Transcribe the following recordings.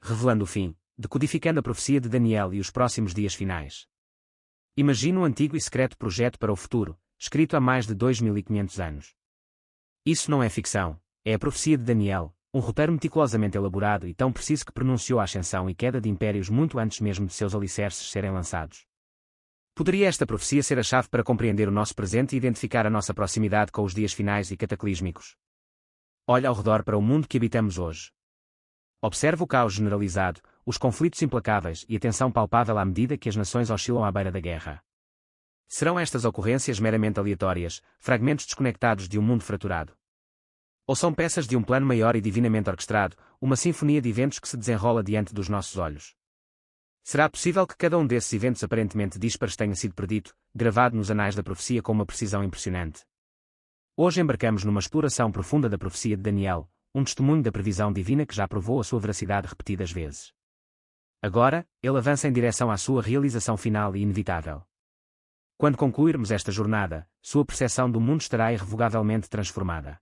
revelando o fim, decodificando a profecia de Daniel e os próximos dias finais. Imagine um antigo e secreto projeto para o futuro, escrito há mais de 2500 anos. Isso não é ficção, é a profecia de Daniel, um roteiro meticulosamente elaborado e tão preciso que pronunciou a ascensão e queda de impérios muito antes mesmo de seus alicerces serem lançados. Poderia esta profecia ser a chave para compreender o nosso presente e identificar a nossa proximidade com os dias finais e cataclísmicos? Olha ao redor para o mundo que habitamos hoje. Observa o caos generalizado, os conflitos implacáveis e a tensão palpável à medida que as nações oscilam à beira da guerra. Serão estas ocorrências meramente aleatórias, fragmentos desconectados de um mundo fraturado? Ou são peças de um plano maior e divinamente orquestrado, uma sinfonia de eventos que se desenrola diante dos nossos olhos? Será possível que cada um desses eventos aparentemente díspares tenha sido predito, gravado nos anais da profecia com uma precisão impressionante? Hoje embarcamos numa exploração profunda da profecia de Daniel, um testemunho da previsão divina que já provou a sua veracidade repetidas vezes. Agora, ele avança em direção à sua realização final e inevitável. Quando concluirmos esta jornada, sua percepção do mundo estará irrevogavelmente transformada.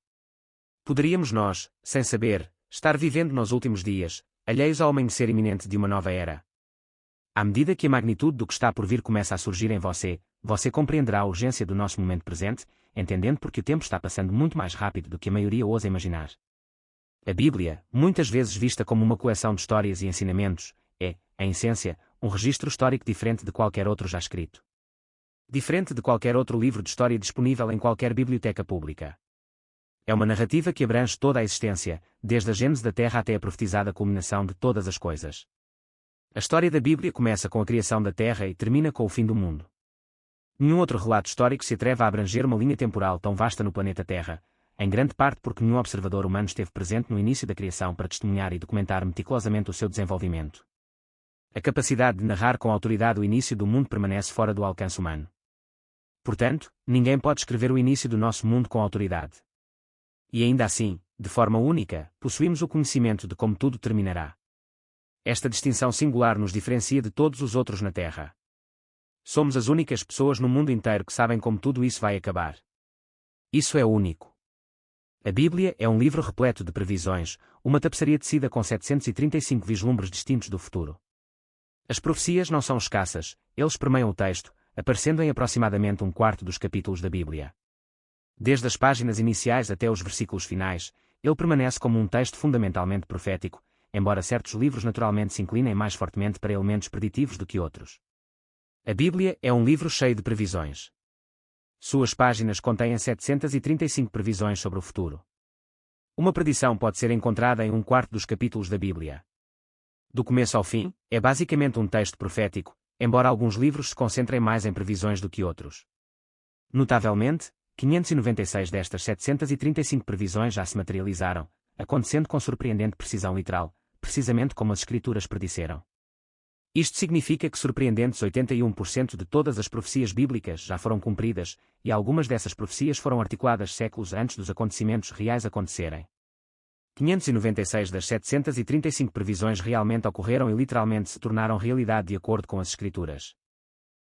Poderíamos nós, sem saber, estar vivendo nos últimos dias, alheios ao amanhecer iminente de uma nova era. À medida que a magnitude do que está por vir começa a surgir em você, você compreenderá a urgência do nosso momento presente, entendendo porque o tempo está passando muito mais rápido do que a maioria ousa imaginar. A Bíblia, muitas vezes vista como uma coleção de histórias e ensinamentos, é, em essência, um registro histórico diferente de qualquer outro já escrito. Diferente de qualquer outro livro de história disponível em qualquer biblioteca pública. É uma narrativa que abrange toda a existência, desde a gênese da Terra até a profetizada culminação de todas as coisas. A história da Bíblia começa com a criação da Terra e termina com o fim do mundo. Nenhum outro relato histórico se atreve a abranger uma linha temporal tão vasta no planeta Terra, em grande parte porque nenhum observador humano esteve presente no início da criação para testemunhar e documentar meticulosamente o seu desenvolvimento. A capacidade de narrar com autoridade o início do mundo permanece fora do alcance humano. Portanto, ninguém pode escrever o início do nosso mundo com autoridade. E ainda assim, de forma única, possuímos o conhecimento de como tudo terminará. Esta distinção singular nos diferencia de todos os outros na Terra. Somos as únicas pessoas no mundo inteiro que sabem como tudo isso vai acabar. Isso é único. A Bíblia é um livro repleto de previsões, uma tapeçaria tecida com 735 vislumbres distintos do futuro. As profecias não são escassas, eles permeiam o texto, aparecendo em aproximadamente um quarto dos capítulos da Bíblia. Desde as páginas iniciais até os versículos finais, ele permanece como um texto fundamentalmente profético, embora certos livros naturalmente se inclinem mais fortemente para elementos preditivos do que outros. A Bíblia é um livro cheio de previsões. Suas páginas contêm 735 previsões sobre o futuro. Uma predição pode ser encontrada em um quarto dos capítulos da Bíblia. Do começo ao fim, é basicamente um texto profético, embora alguns livros se concentrem mais em previsões do que outros. Notavelmente, 596 destas 735 previsões já se materializaram, acontecendo com surpreendente precisão literal, precisamente como as Escrituras predisseram. Isto significa que surpreendentes 81% de todas as profecias bíblicas já foram cumpridas, e algumas dessas profecias foram articuladas séculos antes dos acontecimentos reais acontecerem. 596 das 735 previsões realmente ocorreram e literalmente se tornaram realidade de acordo com as Escrituras.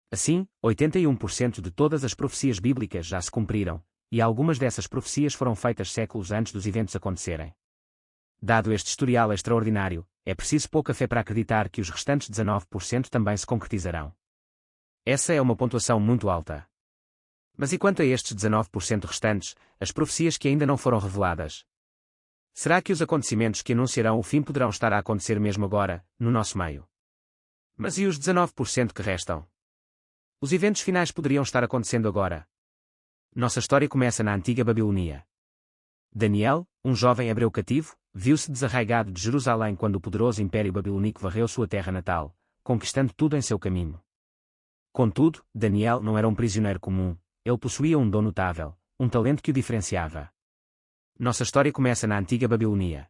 Assim, 81% de todas as profecias bíblicas já se cumpriram, e algumas dessas profecias foram feitas séculos antes dos eventos acontecerem. Dado este historial extraordinário, é preciso pouca fé para acreditar que os restantes 19% também se concretizarão. Essa é uma pontuação muito alta. Mas e quanto a estes 19% restantes, as profecias que ainda não foram reveladas? Será que os acontecimentos que anunciarão o fim poderão estar a acontecer mesmo agora, no nosso meio? Mas e os 19% que restam? Os eventos finais poderiam estar acontecendo agora. Nossa história começa na antiga Babilônia. Daniel, um jovem hebreu cativo, viu-se desarraigado de Jerusalém quando o poderoso Império Babilônico varreu sua terra natal, conquistando tudo em seu caminho. Contudo, Daniel não era um prisioneiro comum, ele possuía um dom notável, um talento que o diferenciava. Nossa história começa na antiga Babilônia.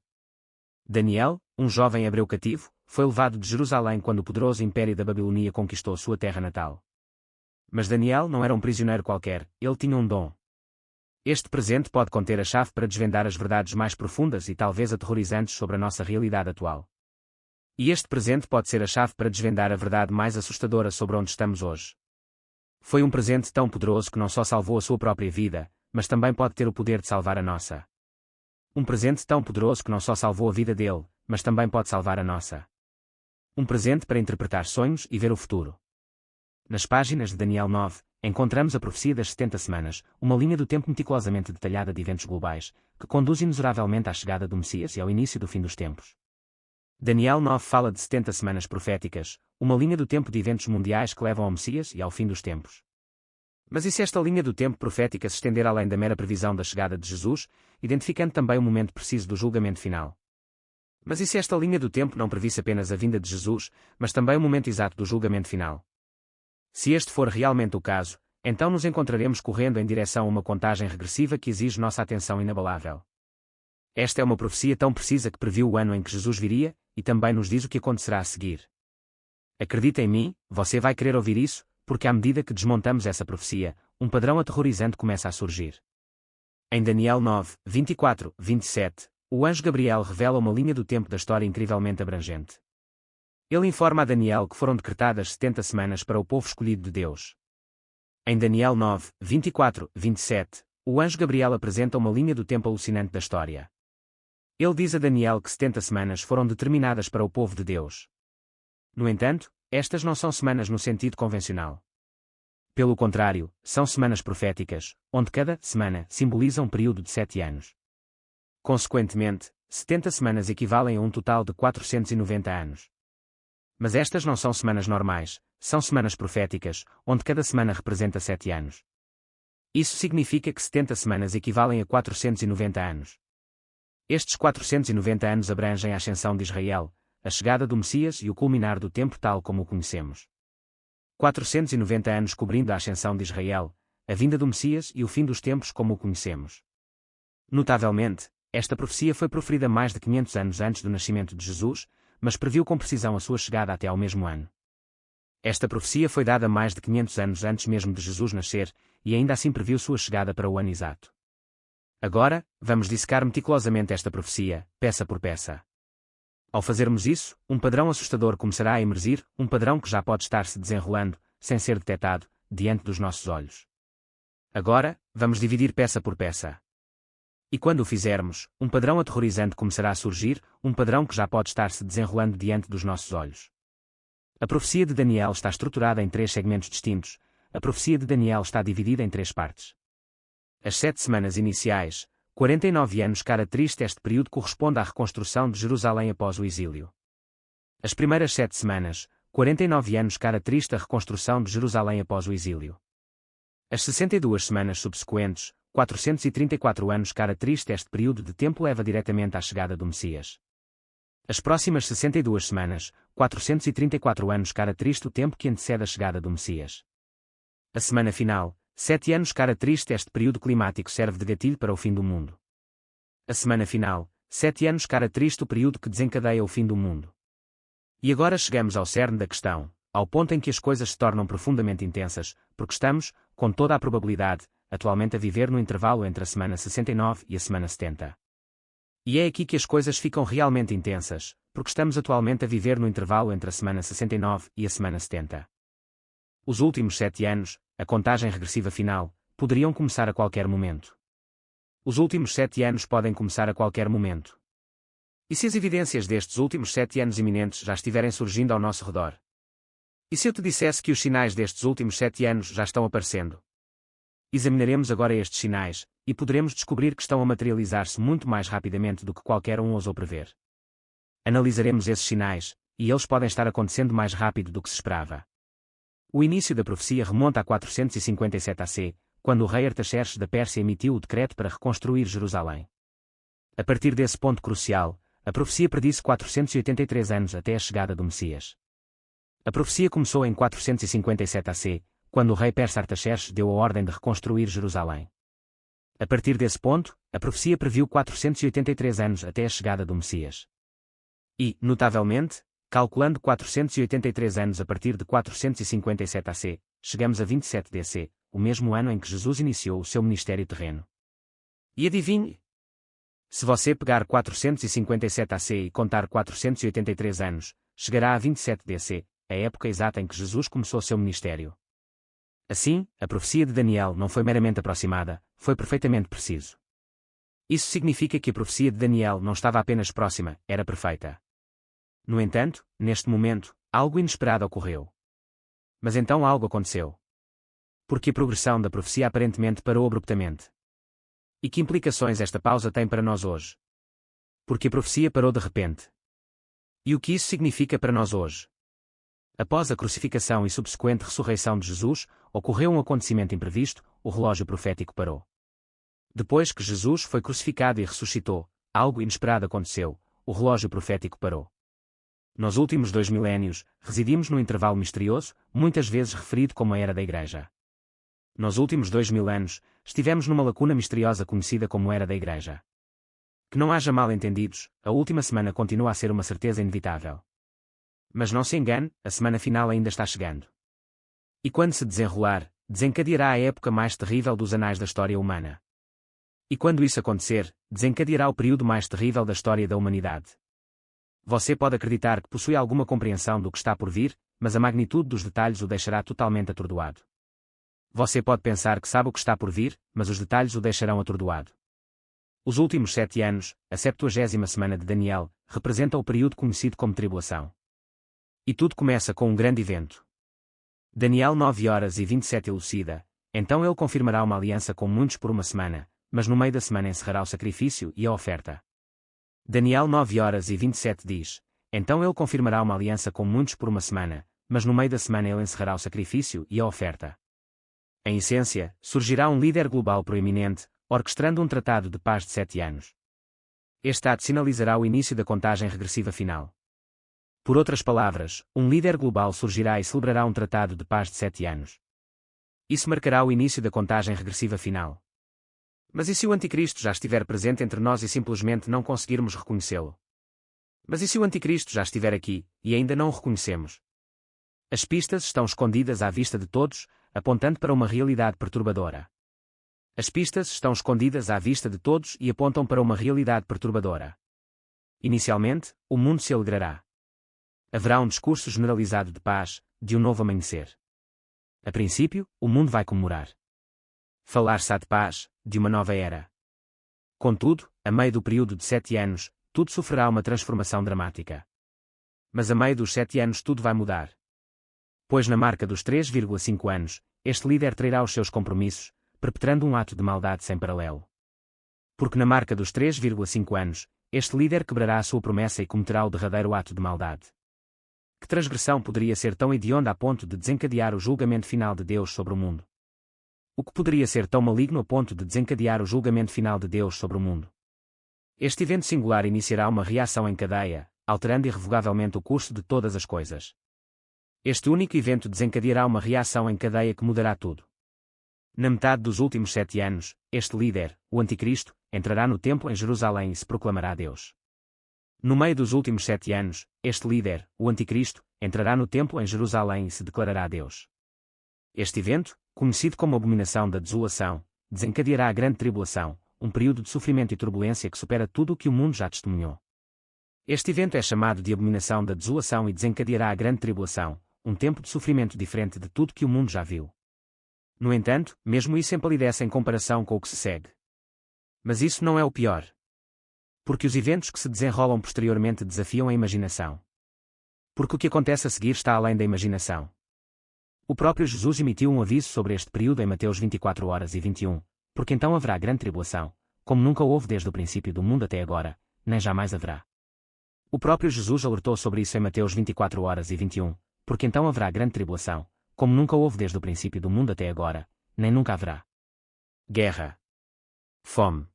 Daniel, um jovem hebreu cativo, foi levado de Jerusalém quando o poderoso Império da Babilônia conquistou sua terra natal. Mas Daniel não era um prisioneiro qualquer, ele tinha um dom. Este presente pode conter a chave para desvendar as verdades mais profundas e talvez aterrorizantes sobre a nossa realidade atual. E este presente pode ser a chave para desvendar a verdade mais assustadora sobre onde estamos hoje. Foi um presente tão poderoso que não só salvou a sua própria vida, mas também pode ter o poder de salvar a nossa. Um presente tão poderoso que não só salvou a vida dele, mas também pode salvar a nossa. Um presente para interpretar sonhos e ver o futuro. Nas páginas de Daniel 9, encontramos a profecia das 70 semanas, uma linha do tempo meticulosamente detalhada de eventos globais, que conduz inexoravelmente à chegada do Messias e ao início do fim dos tempos. Daniel 9 fala de 70 semanas proféticas, uma linha do tempo de eventos mundiais que levam ao Messias e ao fim dos tempos. Mas e se esta linha do tempo profética se estender além da mera previsão da chegada de Jesus, identificando também o momento preciso do julgamento final? Mas e se esta linha do tempo não previsse apenas a vinda de Jesus, mas também o momento exato do julgamento final? Se este for realmente o caso, então nos encontraremos correndo em direção a uma contagem regressiva que exige nossa atenção inabalável. Esta é uma profecia tão precisa que previu o ano em que Jesus viria, e também nos diz o que acontecerá a seguir. Acredita em mim, você vai querer ouvir isso, porque à medida que desmontamos essa profecia, um padrão aterrorizante começa a surgir. Em Daniel 9, 24, 27, o anjo Gabriel revela uma linha do tempo da história incrivelmente abrangente. Ele informa a Daniel que foram decretadas 70 semanas para o povo escolhido de Deus. Em Daniel 9, 24, 27, o anjo Gabriel apresenta uma linha do tempo alucinante da história. Ele diz a Daniel que 70 semanas foram determinadas para o povo de Deus. No entanto, estas não são semanas no sentido convencional. Pelo contrário, são semanas proféticas, onde cada semana simboliza um período de 7 anos. Consequentemente, 70 semanas equivalem a um total de 490 anos. Mas estas não são semanas normais, são semanas proféticas, onde cada semana representa 7 anos. Isso significa que 70 semanas equivalem a 490 anos. Estes 490 anos abrangem a ascensão de Israel, a chegada do Messias e o culminar do tempo tal como o conhecemos. 490 anos cobrindo a ascensão de Israel, a vinda do Messias e o fim dos tempos como o conhecemos. Notavelmente, esta profecia foi proferida mais de 500 anos antes do nascimento de Jesus, mas previu com precisão a sua chegada até ao mesmo ano. Esta profecia foi dada mais de 500 anos antes mesmo de Jesus nascer, e ainda assim previu sua chegada para o ano exato. Agora, vamos dissecar meticulosamente esta profecia, peça por peça. Ao fazermos isso, um padrão assustador começará a emergir, um padrão que já pode estar se desenrolando, sem ser detectado, diante dos nossos olhos. Agora, vamos dividir peça por peça. E quando o fizermos, um padrão aterrorizante começará a surgir, um padrão que já pode estar se desenrolando diante dos nossos olhos. A profecia de Daniel está estruturada em 3 segmentos distintos. A profecia de Daniel está dividida em 3 partes. As 7 semanas iniciais, 49 anos caracterizam este período corresponde à reconstrução de Jerusalém após o exílio. As primeiras 7 semanas, 49 anos caracterizam a reconstrução de Jerusalém após o exílio. As 62 semanas subsequentes, 434 anos caracterizam este período de tempo leva diretamente à chegada do Messias. As próximas 62 semanas, 434 anos caracterizam o tempo que antecede a chegada do Messias. A semana final, 7 anos caracterizam este período climático serve de gatilho para o fim do mundo. A semana final, 7 anos caracterizam o período que desencadeia o fim do mundo. E agora chegamos ao cerne da questão, ao ponto em que as coisas se tornam profundamente intensas, porque estamos, com toda a probabilidade, atualmente a viver no intervalo entre a semana 69 e a semana 70. E é aqui que as coisas ficam realmente intensas, porque estamos atualmente a viver no intervalo entre a semana 69 e a semana 70. Os últimos 7 anos, a contagem regressiva final, poderiam começar a qualquer momento. Os últimos 7 anos podem começar a qualquer momento. E se as evidências destes últimos 7 anos iminentes já estiverem surgindo ao nosso redor? E se eu te dissesse que os sinais destes últimos 7 anos já estão aparecendo? Examinaremos agora estes sinais, e poderemos descobrir que estão a materializar-se muito mais rapidamente do que qualquer um ousou prever. Analisaremos esses sinais, e eles podem estar acontecendo mais rápido do que se esperava. O início da profecia remonta a 457 AC, quando o rei Artaxerxes da Pérsia emitiu o decreto para reconstruir Jerusalém. A partir desse ponto crucial, a profecia predisse 483 anos até a chegada do Messias. A profecia começou em 457 AC, quando o rei persa Artaxerxes deu a ordem de reconstruir Jerusalém. A partir desse ponto, a profecia previu 483 anos até a chegada do Messias. E, notavelmente, calculando 483 anos a partir de 457 AC, chegamos a 27 DC, o mesmo ano em que Jesus iniciou o seu ministério terreno. E adivinhe? Se você pegar 457 AC e contar 483 anos, chegará a 27 DC, a época exata em que Jesus começou seu ministério. Assim, a profecia de Daniel não foi meramente aproximada, foi perfeitamente preciso. Isso significa que a profecia de Daniel não estava apenas próxima, era perfeita. No entanto, neste momento, algo inesperado ocorreu. Mas então algo aconteceu. Porque a progressão da profecia aparentemente parou abruptamente. E que implicações esta pausa tem para nós hoje? Porque a profecia parou de repente. E o que isso significa para nós hoje? Após a crucificação e subsequente ressurreição de Jesus, ocorreu um acontecimento imprevisto, o relógio profético parou. Depois que Jesus foi crucificado e ressuscitou, algo inesperado aconteceu, o relógio profético parou. Nos últimos 2 milénios, residimos num intervalo misterioso, muitas vezes referido como a Era da Igreja. Nos últimos 2000 anos, estivemos numa lacuna misteriosa conhecida como Era da Igreja. Que não haja mal-entendidos, a última semana continua a ser uma certeza inevitável. Mas não se engane, a semana final ainda está chegando. E quando se desenrolar, desencadeará a época mais terrível dos anais da história humana. E quando isso acontecer, desencadeará o período mais terrível da história da humanidade. Você pode acreditar que possui alguma compreensão do que está por vir, mas a magnitude dos detalhes o deixará totalmente atordoado. Você pode pensar que sabe o que está por vir, mas os detalhes o deixarão atordoado. Os últimos 7 anos, a 70ª semana de Daniel, representa o período conhecido como tribulação. E tudo começa com um grande evento. Daniel 9h27 elucida, então ele confirmará uma aliança com muitos por uma semana, mas no meio da semana encerrará o sacrifício e a oferta. Daniel 9h27 diz, então ele confirmará uma aliança com muitos por uma semana, mas no meio da semana ele encerrará o sacrifício e a oferta. Em essência, surgirá um líder global proeminente, orquestrando um tratado de paz de 7 anos. Este ato sinalizará o início da contagem regressiva final. Por outras palavras, um líder global surgirá e celebrará um tratado de paz de 7 anos. Isso marcará o início da contagem regressiva final. Mas e se o anticristo já estiver presente entre nós e simplesmente não conseguirmos reconhecê-lo? Mas e se o anticristo já estiver aqui, e ainda não o reconhecemos? As pistas estão escondidas à vista de todos, apontando para uma realidade perturbadora. As pistas estão escondidas à vista de todos e apontam para uma realidade perturbadora. Inicialmente, o mundo se alegrará. Haverá um discurso generalizado de paz, de um novo amanhecer. A princípio, o mundo vai comemorar. Falar-se-á de paz, de uma nova era. Contudo, a meio do período de 7 anos, tudo sofrerá uma transformação dramática. Mas a meio dos 7 anos tudo vai mudar. Pois na marca dos 3,5 anos, este líder trairá os seus compromissos, perpetrando um ato de maldade sem paralelo. Porque na marca dos 3,5 anos, este líder quebrará a sua promessa e cometerá o derradeiro ato de maldade. Que transgressão poderia ser tão hedionda a ponto de desencadear o julgamento final de Deus sobre o mundo? O que poderia ser tão maligno a ponto de desencadear o julgamento final de Deus sobre o mundo? Este evento singular iniciará uma reação em cadeia, alterando irrevogavelmente o curso de todas as coisas. Este único evento desencadeará uma reação em cadeia que mudará tudo. Na metade dos últimos 7 anos, este líder, o Anticristo, entrará no templo em Jerusalém e se proclamará Deus. No meio dos últimos 7 anos, este líder, o Anticristo, entrará no templo em Jerusalém e se declarará Deus. Este evento, conhecido como Abominação da Desolação, desencadeará a Grande Tribulação, um período de sofrimento e turbulência que supera tudo o que o mundo já testemunhou. Este evento é chamado de Abominação da Desolação e desencadeará a Grande Tribulação, um tempo de sofrimento diferente de tudo que o mundo já viu. No entanto, mesmo isso empalidece em comparação com o que se segue. Mas isso não é o pior. Porque os eventos que se desenrolam posteriormente desafiam a imaginação. Porque o que acontece a seguir está além da imaginação. O próprio Jesus emitiu um aviso sobre este período em Mateus 24h21, porque então haverá grande tribulação, como nunca houve desde o princípio do mundo até agora, nem jamais haverá. O próprio Jesus alertou sobre isso em Mateus 24h21, porque então haverá grande tribulação, como nunca houve desde o princípio do mundo até agora, nem nunca haverá. Guerra. Fome.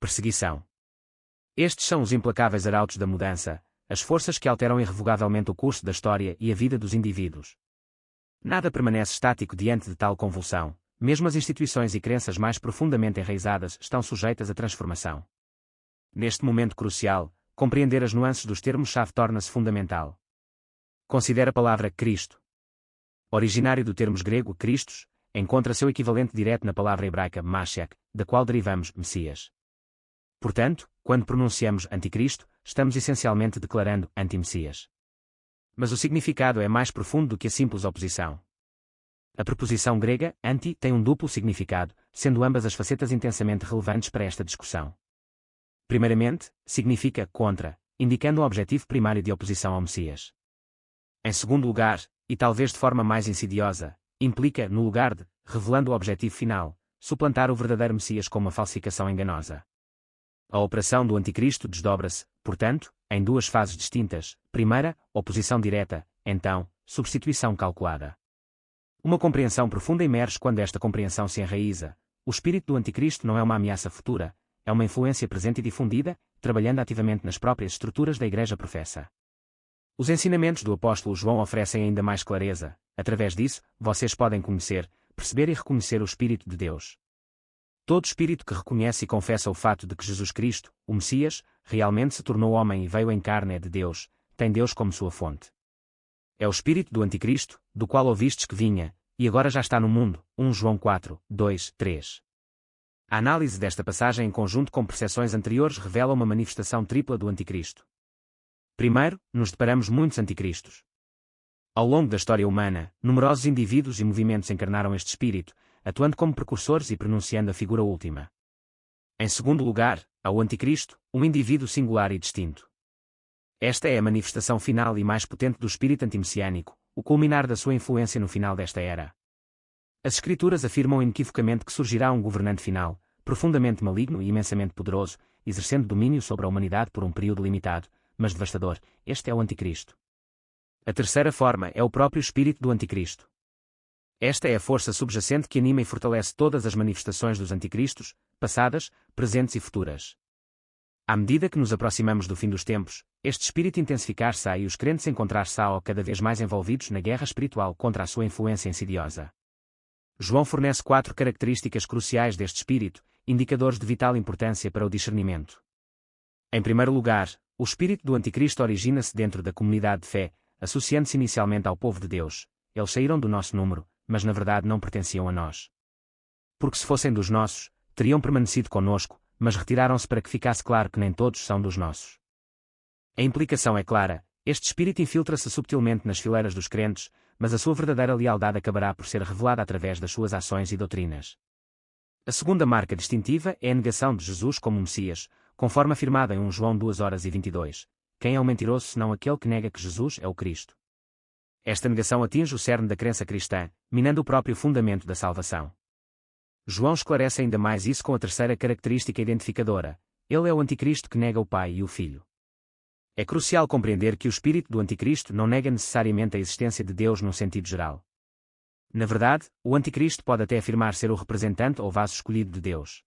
Perseguição. Estes são os implacáveis arautos da mudança, as forças que alteram irrevogavelmente o curso da história e a vida dos indivíduos. Nada permanece estático diante de tal convulsão, mesmo as instituições e crenças mais profundamente enraizadas estão sujeitas a transformação. Neste momento crucial, compreender as nuances dos termos-chave torna-se fundamental. Considere a palavra Cristo. Originário do termo grego Christos, encontra seu equivalente direto na palavra hebraica Mashiach, da qual derivamos Messias. Portanto, quando pronunciamos Anticristo, estamos essencialmente declarando Anti-Messias. Mas o significado é mais profundo do que a simples oposição. A preposição grega, anti, tem um duplo significado, sendo ambas as facetas intensamente relevantes para esta discussão. Primeiramente, significa contra, indicando um objetivo primário de oposição ao Messias. Em segundo lugar, e talvez de forma mais insidiosa, implica, no lugar de, revelando o objetivo final, suplantar o verdadeiro Messias com uma falsificação enganosa. A operação do Anticristo desdobra-se, portanto, em duas fases distintas: primeira, oposição direta; então, substituição calculada. Uma compreensão profunda emerge quando esta compreensão se enraiza. O espírito do Anticristo não é uma ameaça futura, é uma influência presente e difundida, trabalhando ativamente nas próprias estruturas da Igreja professa. Os ensinamentos do apóstolo João oferecem ainda mais clareza. Através disso, vocês podem conhecer, perceber e reconhecer o Espírito de Deus. Todo espírito que reconhece e confessa o fato de que Jesus Cristo, o Messias, realmente se tornou homem e veio em carne é de Deus, tem Deus como sua fonte. É o espírito do Anticristo, do qual ouvistes que vinha, e agora já está no mundo. 1 João 4, 2, 3. A análise desta passagem em conjunto com percepções anteriores revela uma manifestação tripla do Anticristo. Primeiro, nos deparamos muitos anticristos. Ao longo da história humana, numerosos indivíduos e movimentos encarnaram este espírito, atuando como precursores e pronunciando a figura última. Em segundo lugar, há o Anticristo, um indivíduo singular e distinto. Esta é a manifestação final e mais potente do espírito antimessiânico, o culminar da sua influência no final desta era. As Escrituras afirmam inequivocamente que surgirá um governante final, profundamente maligno e imensamente poderoso, exercendo domínio sobre a humanidade por um período limitado, mas devastador. Este é o Anticristo. A terceira forma é o próprio espírito do Anticristo. Esta é a força subjacente que anima e fortalece todas as manifestações dos anticristos, passadas, presentes e futuras. À medida que nos aproximamos do fim dos tempos, este espírito intensificar-se-á e os crentes encontrar-se-á cada vez mais envolvidos na guerra espiritual contra a sua influência insidiosa. João fornece 4 características cruciais deste espírito, indicadores de vital importância para o discernimento. Em primeiro lugar, o espírito do Anticristo origina-se dentro da comunidade de fé, associando-se inicialmente ao povo de Deus. Eles saíram do nosso número, mas na verdade não pertenciam a nós. Porque se fossem dos nossos, teriam permanecido conosco, mas retiraram-se para que ficasse claro que nem todos são dos nossos. A implicação é clara: este espírito infiltra-se subtilmente nas fileiras dos crentes, mas a sua verdadeira lealdade acabará por ser revelada através das suas ações e doutrinas. A segunda marca distintiva é a negação de Jesus como Messias, conforme afirmado em 1 João 2:22. Quem é o mentiroso senão aquele que nega que Jesus é o Cristo? Esta negação atinge o cerne da crença cristã, minando o próprio fundamento da salvação. João esclarece ainda mais isso com a terceira característica identificadora: ele é o Anticristo que nega o Pai e o Filho. É crucial compreender que o espírito do Anticristo não nega necessariamente a existência de Deus num sentido geral. Na verdade, o Anticristo pode até afirmar ser o representante ou vaso escolhido de Deus.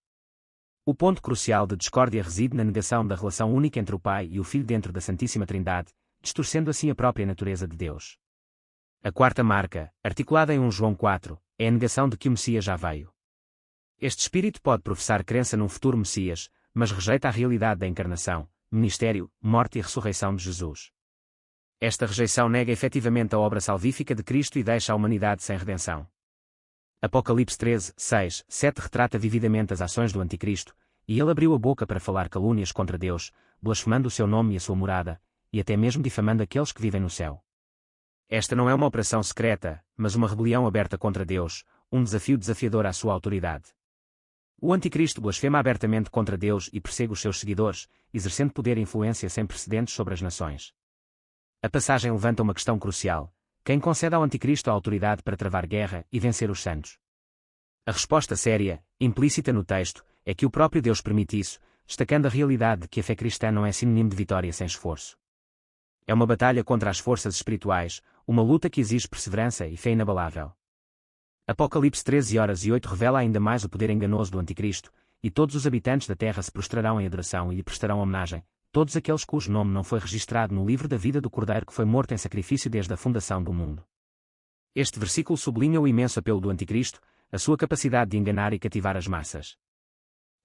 O ponto crucial de discórdia reside na negação da relação única entre o Pai e o Filho dentro da Santíssima Trindade, distorcendo assim a própria natureza de Deus. A quarta marca, articulada em 1 João 4, é a negação de que o Messias já veio. Este espírito pode professar crença num futuro Messias, mas rejeita a realidade da encarnação, ministério, morte e ressurreição de Jesus. Esta rejeição nega efetivamente a obra salvífica de Cristo e deixa a humanidade sem redenção. Apocalipse 13, 6, 7 retrata vividamente as ações do Anticristo, e ele abriu a boca para falar calúnias contra Deus, blasfemando o seu nome e a sua morada, e até mesmo difamando aqueles que vivem no céu. Esta não é uma operação secreta, mas uma rebelião aberta contra Deus, um desafio desafiador à sua autoridade. O Anticristo blasfema abertamente contra Deus e persegue os seus seguidores, exercendo poder e influência sem precedentes sobre as nações. A passagem levanta uma questão crucial: quem concede ao Anticristo a autoridade para travar guerra e vencer os santos? A resposta séria, implícita no texto, é que o próprio Deus permite isso, destacando a realidade de que a fé cristã não é sinônimo de vitória sem esforço. É uma batalha contra as forças espirituais, uma luta que exige perseverança e fé inabalável. Apocalipse 13:8 revela ainda mais o poder enganoso do Anticristo, e todos os habitantes da terra se prostrarão em adoração e lhe prestarão homenagem, todos aqueles cujo nome não foi registrado no livro da vida do Cordeiro que foi morto em sacrifício desde a fundação do mundo. Este versículo sublinha o imenso apelo do Anticristo, a sua capacidade de enganar e cativar as massas.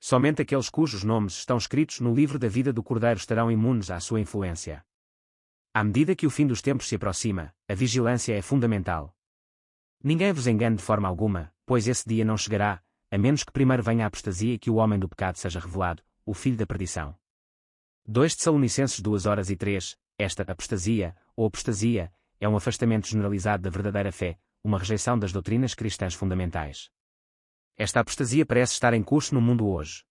Somente aqueles cujos nomes estão escritos no livro da vida do Cordeiro estarão imunes à sua influência. À medida que o fim dos tempos se aproxima, a vigilância é fundamental. Ninguém vos engane de forma alguma, pois esse dia não chegará, a menos que primeiro venha a apostasia e que o homem do pecado seja revelado, o filho da perdição. 2 Tessalonicenses 2:3, esta apostasia, ou apostasia, é um afastamento generalizado da verdadeira fé, uma rejeição das doutrinas cristãs fundamentais. Esta apostasia parece estar em curso no mundo hoje.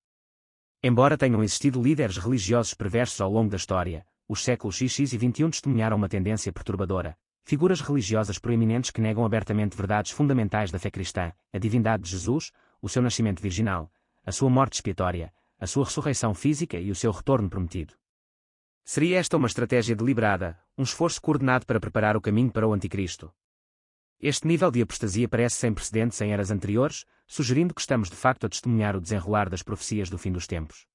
Embora tenham existido líderes religiosos perversos ao longo da história, os séculos XX e XXI testemunharam uma tendência perturbadora. Figuras religiosas proeminentes que negam abertamente verdades fundamentais da fé cristã, a divindade de Jesus, o seu nascimento virginal, a sua morte expiatória, a sua ressurreição física e o seu retorno prometido. Seria esta uma estratégia deliberada, um esforço coordenado para preparar o caminho para o anticristo? Este nível de apostasia parece sem precedentes em eras anteriores, sugerindo que estamos de facto a testemunhar o desenrolar das profecias do fim dos tempos.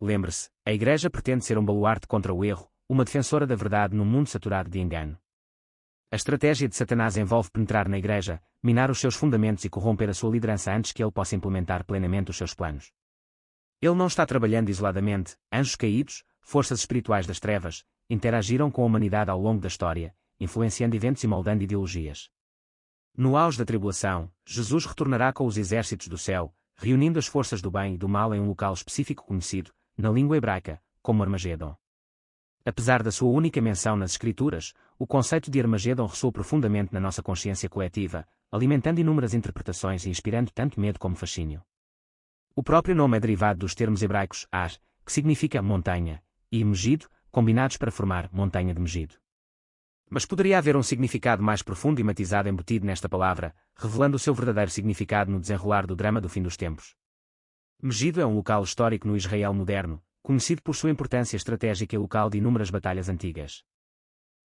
Lembre-se, a Igreja pretende ser um baluarte contra o erro, uma defensora da verdade num mundo saturado de engano. A estratégia de Satanás envolve penetrar na Igreja, minar os seus fundamentos e corromper a sua liderança antes que ele possa implementar plenamente os seus planos. Ele não está trabalhando isoladamente. Anjos caídos, forças espirituais das trevas, interagiram com a humanidade ao longo da história, influenciando eventos e moldando ideologias. No auge da tribulação, Jesus retornará com os exércitos do céu, reunindo as forças do bem e do mal em um local específico conhecido, na língua hebraica, como Armagedon. Apesar da sua única menção nas Escrituras, o conceito de Armagedon ressoa profundamente na nossa consciência coletiva, alimentando inúmeras interpretações e inspirando tanto medo como fascínio. O próprio nome é derivado dos termos hebraicos Ar, que significa montanha, e Megido, combinados para formar montanha de Megido. Mas poderia haver um significado mais profundo e matizado embutido nesta palavra, revelando o seu verdadeiro significado no desenrolar do drama do fim dos tempos. Megido é um local histórico no Israel moderno, conhecido por sua importância estratégica e local de inúmeras batalhas antigas.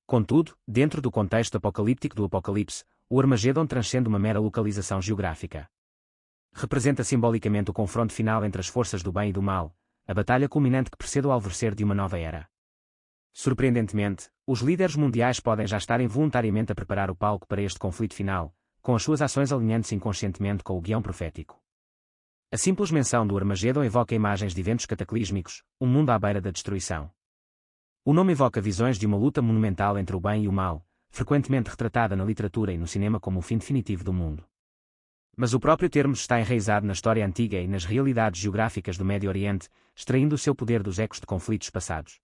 Contudo, dentro do contexto apocalíptico do Apocalipse, o Armagedon transcende uma mera localização geográfica. Representa simbolicamente o confronto final entre as forças do bem e do mal, a batalha culminante que precede o alvorecer de uma nova era. Surpreendentemente, os líderes mundiais podem já estar involuntariamente a preparar o palco para este conflito final, com as suas ações alinhando-se inconscientemente com o guião profético. A simples menção do Armagedon evoca imagens de eventos cataclísmicos, um mundo à beira da destruição. O nome evoca visões de uma luta monumental entre o bem e o mal, frequentemente retratada na literatura e no cinema como o fim definitivo do mundo. Mas o próprio termo está enraizado na história antiga e nas realidades geográficas do Médio Oriente, extraindo o seu poder dos ecos de conflitos passados.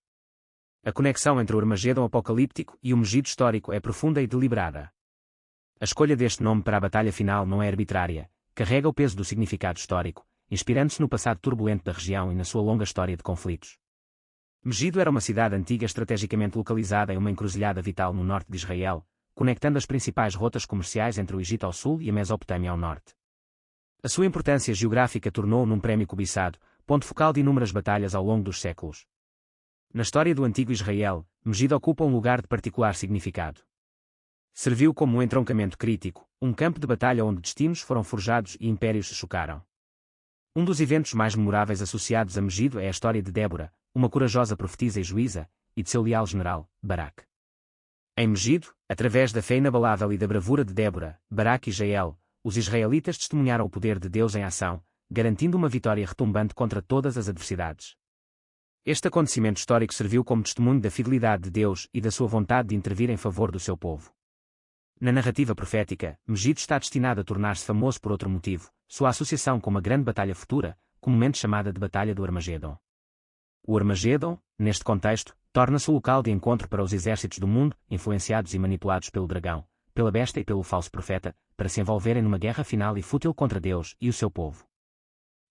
A conexão entre o Armagedon apocalíptico e o Megido histórico é profunda e deliberada. A escolha deste nome para a batalha final não é arbitrária, carrega o peso do significado histórico, inspirando-se no passado turbulento da região e na sua longa história de conflitos. Megido era uma cidade antiga estrategicamente localizada em uma encruzilhada vital no norte de Israel, conectando as principais rotas comerciais entre o Egito ao sul e a Mesopotâmia ao norte. A sua importância geográfica tornou-o num prémio cobiçado, ponto focal de inúmeras batalhas ao longo dos séculos. Na história do antigo Israel, Megido ocupa um lugar de particular significado. Serviu como um entroncamento crítico, um campo de batalha onde destinos foram forjados e impérios se chocaram. Um dos eventos mais memoráveis associados a Megido é a história de Débora, uma corajosa profetisa e juíza, e de seu leal general, Baraque. Em Megido, através da fé inabalável e da bravura de Débora, Baraque e Jael, os israelitas testemunharam o poder de Deus em ação, garantindo uma vitória retumbante contra todas as adversidades. Este acontecimento histórico serviu como testemunho da fidelidade de Deus e da sua vontade de intervir em favor do seu povo. Na narrativa profética, Megido está destinado a tornar-se famoso por outro motivo, sua associação com uma grande batalha futura, comumente chamada de Batalha do Armagedon. O Armagedon, neste contexto, torna-se o local de encontro para os exércitos do mundo, influenciados e manipulados pelo dragão, pela besta e pelo falso profeta, para se envolverem numa guerra final e fútil contra Deus e o seu povo.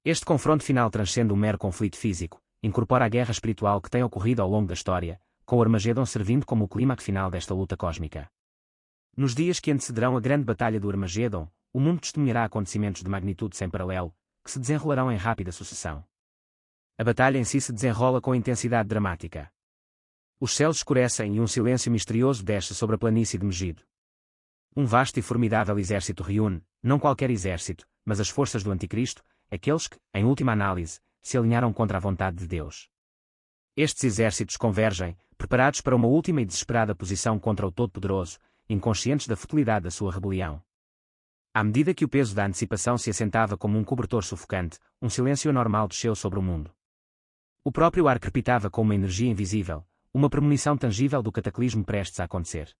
Este confronto final transcende o mero conflito físico, incorpora a guerra espiritual que tem ocorrido ao longo da história, com o Armagedon servindo como o clímax final desta luta cósmica. Nos dias que antecederão a grande batalha do Armagedon, o mundo testemunhará acontecimentos de magnitude sem paralelo, que se desenrolarão em rápida sucessão. A batalha em si se desenrola com intensidade dramática. Os céus escurecem e um silêncio misterioso desce sobre a planície de Megido. Um vasto e formidável exército reúne, não qualquer exército, mas as forças do Anticristo, aqueles que, em última análise, se alinharam contra a vontade de Deus. Estes exércitos convergem, preparados para uma última e desesperada posição contra o Todo-Poderoso, inconscientes da futilidade da sua rebelião. À medida que o peso da antecipação se assentava como um cobertor sufocante, um silêncio anormal desceu sobre o mundo. O próprio ar crepitava com uma energia invisível, uma premonição tangível do cataclismo prestes a acontecer.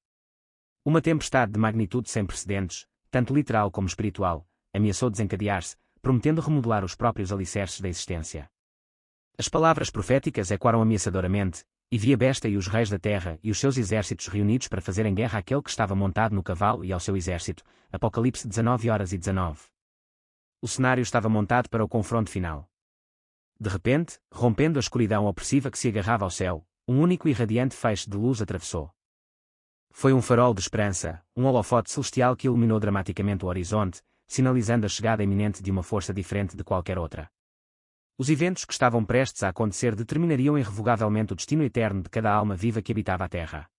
Uma tempestade de magnitude sem precedentes, tanto literal como espiritual, ameaçou desencadear-se, prometendo remodelar os próprios alicerces da existência. As palavras proféticas ecoaram ameaçadoramente, e vi a besta e os reis da terra e os seus exércitos reunidos para fazerem guerra àquele que estava montado no cavalo e ao seu exército. Apocalipse 19h19. O cenário estava montado para o confronto final. De repente, rompendo a escuridão opressiva que se agarrava ao céu, um único e radiante feixe de luz atravessou. Foi um farol de esperança, um holofote celestial que iluminou dramaticamente o horizonte, sinalizando a chegada iminente de uma força diferente de qualquer outra. Os eventos que estavam prestes a acontecer determinariam irrevogavelmente o destino eterno de cada alma viva que habitava a Terra.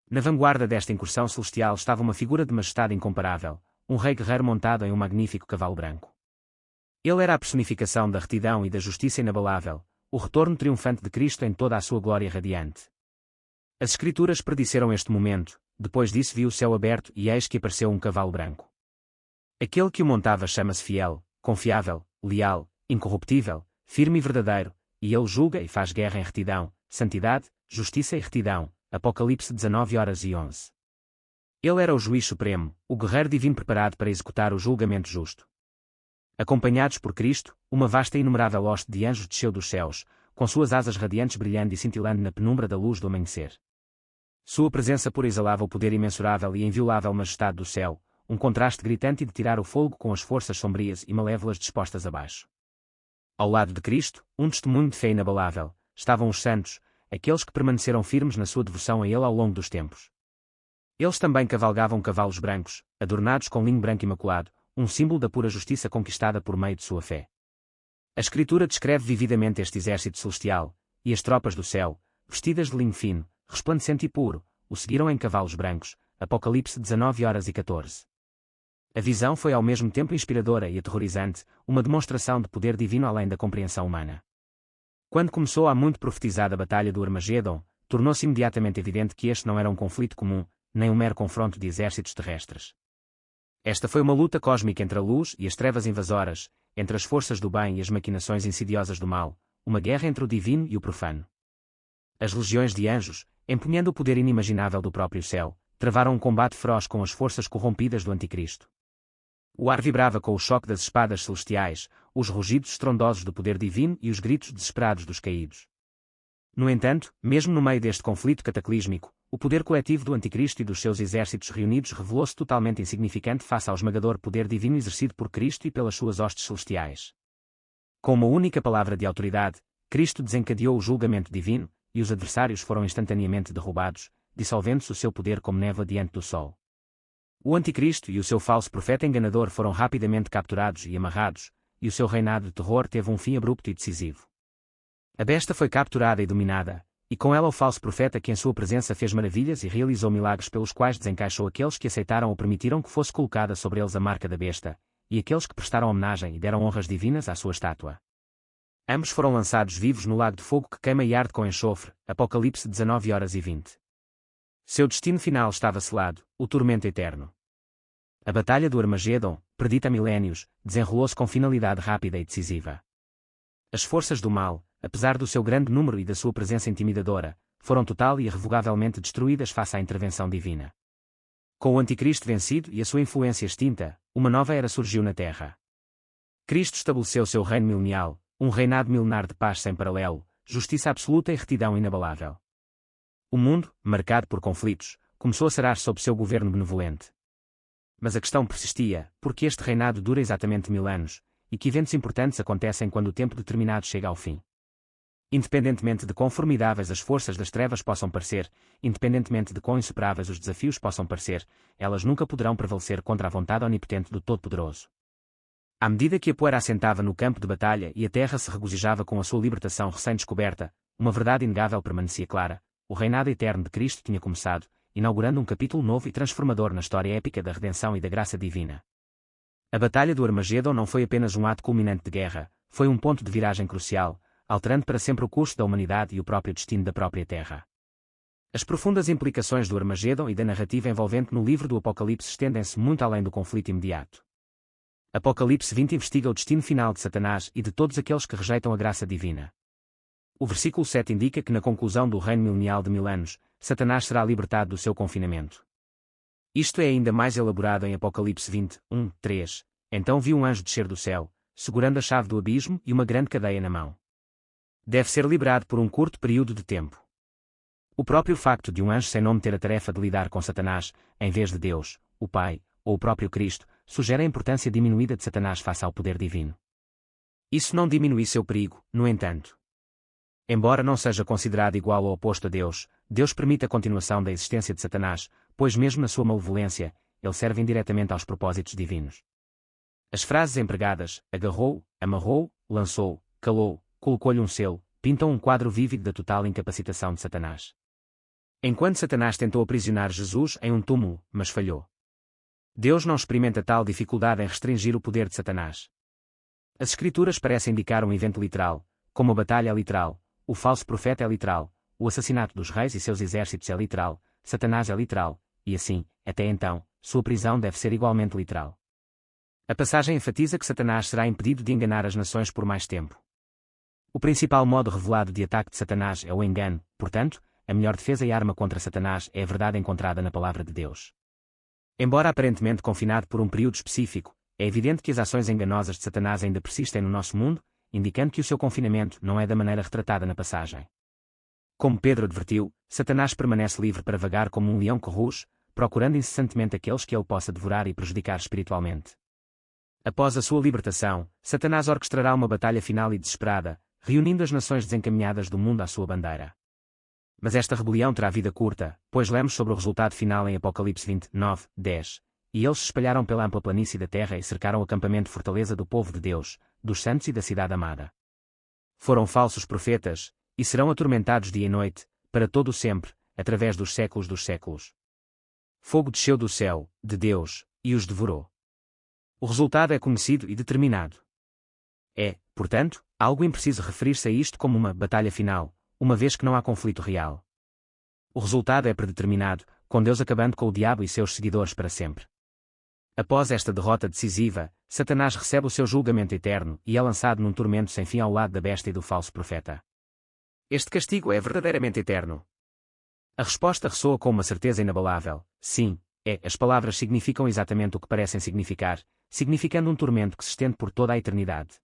Na vanguarda desta incursão celestial estava uma figura de majestade incomparável, um rei guerreiro montado em um magnífico cavalo branco. Ele era a personificação da retidão e da justiça inabalável, o retorno triunfante de Cristo em toda a sua glória radiante. As Escrituras predisseram este momento, depois disso viu o céu aberto e eis que apareceu um cavalo branco. Aquele que o montava chama-se fiel, confiável, leal, incorruptível, firme e verdadeiro, e ele julga e faz guerra em retidão, santidade, justiça e retidão. Apocalipse 19:11. Ele era o juiz supremo, o guerreiro divino preparado para executar o julgamento justo. Acompanhados por Cristo, uma vasta e inumerável hoste de anjos desceu dos céus, com suas asas radiantes brilhando e cintilando na penumbra da luz do amanhecer. Sua presença pura exalava o poder imensurável e inviolável majestade do céu, um contraste gritante de tirar o fôlego com as forças sombrias e malévolas dispostas abaixo. Ao lado de Cristo, um testemunho de fé inabalável, estavam os santos, aqueles que permaneceram firmes na sua devoção a Ele ao longo dos tempos. Eles também cavalgavam cavalos brancos, adornados com linho branco imaculado, um símbolo da pura justiça conquistada por meio de sua fé. A Escritura descreve vividamente este exército celestial, e as tropas do céu, vestidas de linho fino, resplandecente e puro, o seguiram em cavalos brancos. Apocalipse 19:14. A visão foi ao mesmo tempo inspiradora e aterrorizante, uma demonstração de poder divino além da compreensão humana. Quando começou a muito profetizada Batalha do Armagedon, tornou-se imediatamente evidente que este não era um conflito comum, nem um mero confronto de exércitos terrestres. Esta foi uma luta cósmica entre a luz e as trevas invasoras, entre as forças do bem e as maquinações insidiosas do mal, uma guerra entre o divino e o profano. As legiões de anjos, empunhando o poder inimaginável do próprio céu, travaram um combate feroz com as forças corrompidas do Anticristo. O ar vibrava com o choque das espadas celestiais, os rugidos estrondosos do poder divino e os gritos desesperados dos caídos. No entanto, mesmo no meio deste conflito cataclísmico, o poder coletivo do Anticristo e dos seus exércitos reunidos revelou-se totalmente insignificante face ao esmagador poder divino exercido por Cristo e pelas suas hostes celestiais. Com uma única palavra de autoridade, Cristo desencadeou o julgamento divino, e os adversários foram instantaneamente derrubados, dissolvendo-se o seu poder como névoa diante do sol. O Anticristo e o seu falso profeta enganador foram rapidamente capturados e amarrados, e o seu reinado de terror teve um fim abrupto e decisivo. A besta foi capturada e dominada, e com ela o falso profeta que em sua presença fez maravilhas e realizou milagres pelos quais desencaixou aqueles que aceitaram ou permitiram que fosse colocada sobre eles a marca da besta, e aqueles que prestaram homenagem e deram honras divinas à sua estátua. Ambos foram lançados vivos no lago de fogo que queima e arde com enxofre. Apocalipse 19:20. Seu destino final estava selado, o tormento eterno. A Batalha do Armagedon, predita há milénios, desenrolou-se com finalidade rápida e decisiva. As forças do mal, apesar do seu grande número e da sua presença intimidadora, foram total e irrevogavelmente destruídas face à intervenção divina. Com o Anticristo vencido e a sua influência extinta, uma nova era surgiu na Terra. Cristo estabeleceu seu reino milenial, um reinado milenar de paz sem paralelo, justiça absoluta e retidão inabalável. O mundo, marcado por conflitos, começou a sarar sob seu governo benevolente. Mas a questão persistia, porque este reinado dura exatamente 1000 anos, e que eventos importantes acontecem quando o tempo determinado chega ao fim. Independentemente de quão formidáveis as forças das trevas possam parecer, independentemente de quão insuperáveis os desafios possam parecer, elas nunca poderão prevalecer contra a vontade onipotente do Todo-Poderoso. À medida que a poeira assentava no campo de batalha e a terra se regozijava com a sua libertação recém-descoberta, uma verdade inegável permanecia clara: o reinado eterno de Cristo tinha começado, inaugurando um capítulo novo e transformador na história épica da redenção e da graça divina. A Batalha do Armagedon não foi apenas um ato culminante de guerra, foi um ponto de viragem crucial, alterando para sempre o curso da humanidade e o próprio destino da própria Terra. As profundas implicações do Armagedon e da narrativa envolvente no livro do Apocalipse estendem-se muito além do conflito imediato. Apocalipse 20 investiga o destino final de Satanás e de todos aqueles que rejeitam a graça divina. O versículo 7 indica que na conclusão do reino milenial de 1000 anos, Satanás será libertado do seu confinamento. Isto é ainda mais elaborado em Apocalipse 20, 3. Então vi um anjo descer do céu, segurando a chave do abismo e uma grande cadeia na mão. Deve ser liberado por um curto período de tempo. O próprio facto de um anjo sem nome ter a tarefa de lidar com Satanás, em vez de Deus, o Pai, ou o próprio Cristo, sugere a importância diminuída de Satanás face ao poder divino. Isso não diminui seu perigo, no entanto. Embora não seja considerado igual ou oposto a Deus, Deus permite a continuação da existência de Satanás, pois mesmo na sua malevolência, ele serve indiretamente aos propósitos divinos. As frases empregadas, agarrou, amarrou, lançou, calou, colocou-lhe um selo, pintam um quadro vívido da total incapacitação de Satanás. Enquanto Satanás tentou aprisionar Jesus em um túmulo, mas falhou. Deus não experimenta tal dificuldade em restringir o poder de Satanás. As Escrituras parecem indicar um evento literal, como a batalha é literal, o falso profeta é literal, o assassinato dos reis e seus exércitos é literal, Satanás é literal, e assim, até então, sua prisão deve ser igualmente literal. A passagem enfatiza que Satanás será impedido de enganar as nações por mais tempo. O principal modo revelado de ataque de Satanás é o engano, portanto, a melhor defesa e arma contra Satanás é a verdade encontrada na palavra de Deus. Embora aparentemente confinado por um período específico, é evidente que as ações enganosas de Satanás ainda persistem no nosso mundo, indicando que o seu confinamento não é da maneira retratada na passagem. Como Pedro advertiu, Satanás permanece livre para vagar como um leão que ruge, procurando incessantemente aqueles que ele possa devorar e prejudicar espiritualmente. Após a sua libertação, Satanás orquestrará uma batalha final e desesperada, reunindo as nações desencaminhadas do mundo à sua bandeira. Mas esta rebelião terá vida curta, pois lemos sobre o resultado final em Apocalipse 29, 10. E eles se espalharam pela ampla planície da terra e cercaram o acampamento fortaleza do povo de Deus, dos santos e da cidade amada. Foram falsos profetas, e serão atormentados dia e noite, para todo o sempre, através dos séculos dos séculos. Fogo desceu do céu, de Deus, e os devorou. O resultado é conhecido e determinado. É, portanto, algo impreciso referir-se a isto como uma batalha final, uma vez que não há conflito real. O resultado é predeterminado, com Deus acabando com o diabo e seus seguidores para sempre. Após esta derrota decisiva, Satanás recebe o seu julgamento eterno e é lançado num tormento sem fim ao lado da besta e do falso profeta. Este castigo é verdadeiramente eterno. A resposta ressoa com uma certeza inabalável: sim, é. As palavras significam exatamente o que parecem significar, significando um tormento que se estende por toda a eternidade.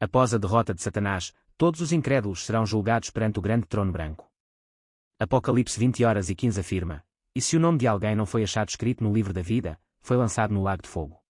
Após a derrota de Satanás, todos os incrédulos serão julgados perante o grande trono branco. Apocalipse 20:15 afirma: e se o nome de alguém não foi achado escrito no livro da vida, foi lançado no lago de fogo.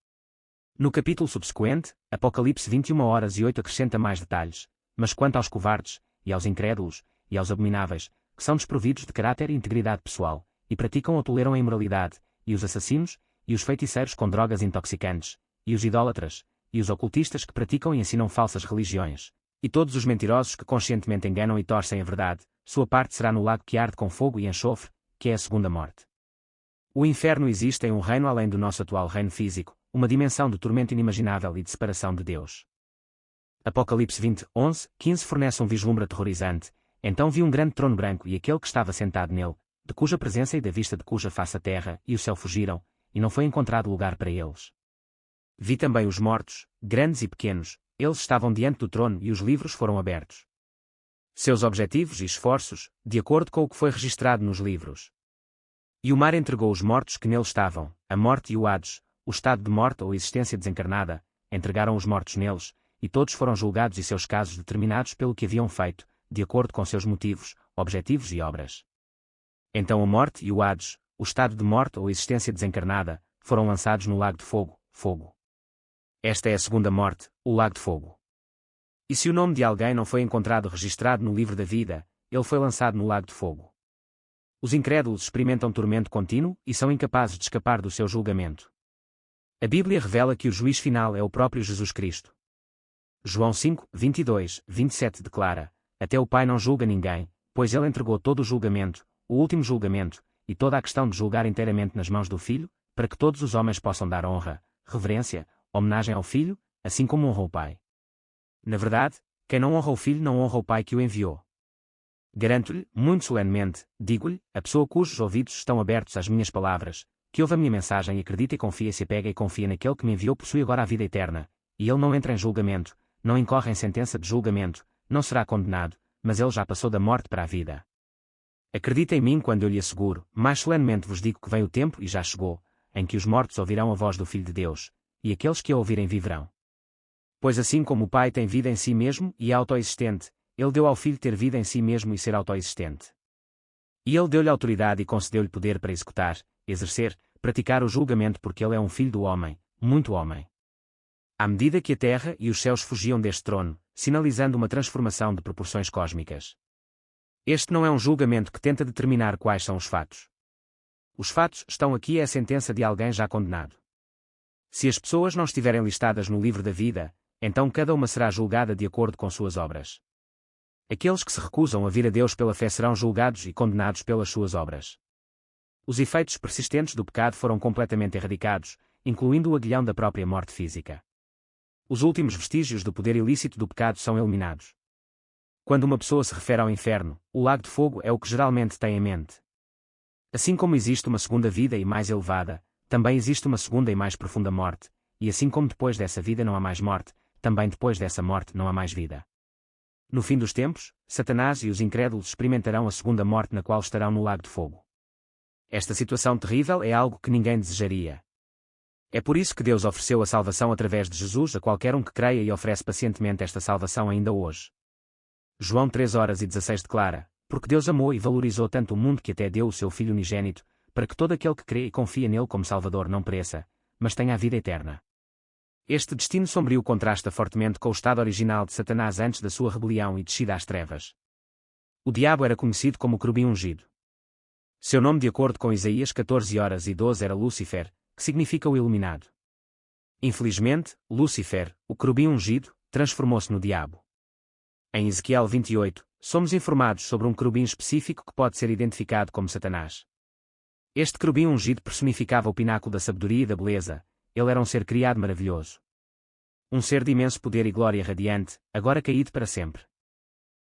No capítulo subsequente, Apocalipse 21:08 acrescenta mais detalhes: mas quanto aos covardes, e aos incrédulos, e aos abomináveis, que são desprovidos de caráter e integridade pessoal, e praticam ou toleram a imoralidade, e os assassinos, e os feiticeiros com drogas intoxicantes, e os idólatras, e os ocultistas que praticam e ensinam falsas religiões, e todos os mentirosos que conscientemente enganam e torcem a verdade, sua parte será no lago que arde com fogo e enxofre, que é a segunda morte. O inferno existe em um reino além do nosso atual reino físico, uma dimensão de tormento inimaginável e de separação de Deus. Apocalipse 20:11-15 fornece um vislumbre aterrorizante. Então vi um grande trono branco e aquele que estava sentado nele, de cuja presença e da vista de cuja face a terra e o céu fugiram, e não foi encontrado lugar para eles. Vi também os mortos, grandes e pequenos, eles estavam diante do trono e os livros foram abertos. Seus objetivos e esforços, de acordo com o que foi registrado nos livros. E o mar entregou os mortos que nele estavam, a morte e o Hades, o estado de morte ou existência desencarnada, entregaram os mortos neles, e todos foram julgados e seus casos determinados pelo que haviam feito, de acordo com seus motivos, objetivos e obras. Então a morte e o Hades, o estado de morte ou existência desencarnada, foram lançados no lago de fogo, fogo. Esta é a segunda morte, o lago de fogo. E se o nome de alguém não foi encontrado registrado no livro da vida, ele foi lançado no lago de fogo. Os incrédulos experimentam tormento contínuo e são incapazes de escapar do seu julgamento. A Bíblia revela que o juiz final é o próprio Jesus Cristo. João 5:22-27 declara: até o Pai não julga ninguém, pois ele entregou todo o julgamento, o último julgamento, e toda a questão de julgar inteiramente nas mãos do Filho, para que todos os homens possam dar honra, reverência, homenagem ao Filho, assim como honra o Pai. Na verdade, quem não honra o Filho não honra o Pai que o enviou. Garanto-lhe, muito solenemente, digo-lhe, a pessoa cujos ouvidos estão abertos às minhas palavras, que ouve a minha mensagem e acredita e confia, se apega e confia naquele que me enviou, possui agora a vida eterna, e ele não entra em julgamento, não incorre em sentença de julgamento, não será condenado, mas ele já passou da morte para a vida. Acredita em mim quando eu lhe asseguro, mais solenemente vos digo que vem o tempo e já chegou, em que os mortos ouvirão a voz do Filho de Deus, e aqueles que a ouvirem viverão. Pois assim como o Pai tem vida em si mesmo e é autoexistente, ele deu ao Filho ter vida em si mesmo e ser autoexistente. E ele deu-lhe autoridade e concedeu-lhe poder para executar, exercer, praticar o julgamento, porque ele é um filho do homem, muito homem. À medida que a terra e os céus fugiam deste trono, sinalizando uma transformação de proporções cósmicas. Este não é um julgamento que tenta determinar quais são os fatos. Os fatos estão aqui é a sentença de alguém já condenado. Se as pessoas não estiverem listadas no livro da vida, então cada uma será julgada de acordo com suas obras. Aqueles que se recusam a vir a Deus pela fé serão julgados e condenados pelas suas obras. Os efeitos persistentes do pecado foram completamente erradicados, incluindo o aguilhão da própria morte física. Os últimos vestígios do poder ilícito do pecado são eliminados. Quando uma pessoa se refere ao inferno, o lago de fogo é o que geralmente tem em mente. Assim como existe uma segunda vida e mais elevada, também existe uma segunda e mais profunda morte, e assim como depois dessa vida não há mais morte, também depois dessa morte não há mais vida. No fim dos tempos, Satanás e os incrédulos experimentarão a segunda morte na qual estarão no lago de fogo. Esta situação terrível é algo que ninguém desejaria. É por isso que Deus ofereceu a salvação através de Jesus a qualquer um que creia e oferece pacientemente esta salvação ainda hoje. João 3:16 declara: porque Deus amou e valorizou tanto o mundo que até deu o seu Filho unigênito, para que todo aquele que crê e confia nele como Salvador não pereça, mas tenha a vida eterna. Este destino sombrio contrasta fortemente com o estado original de Satanás antes da sua rebelião e descida às trevas. O diabo era conhecido como o querubim ungido. Seu nome, de acordo com Isaías 14:12, era Lúcifer, que significa o iluminado. Infelizmente, Lúcifer, o querubim ungido, transformou-se no diabo. Em Ezequiel 28, somos informados sobre um querubim específico que pode ser identificado como Satanás. Este querubim ungido personificava o pináculo da sabedoria e da beleza. Ele era um ser criado maravilhoso. Um ser de imenso poder e glória radiante, agora caído para sempre.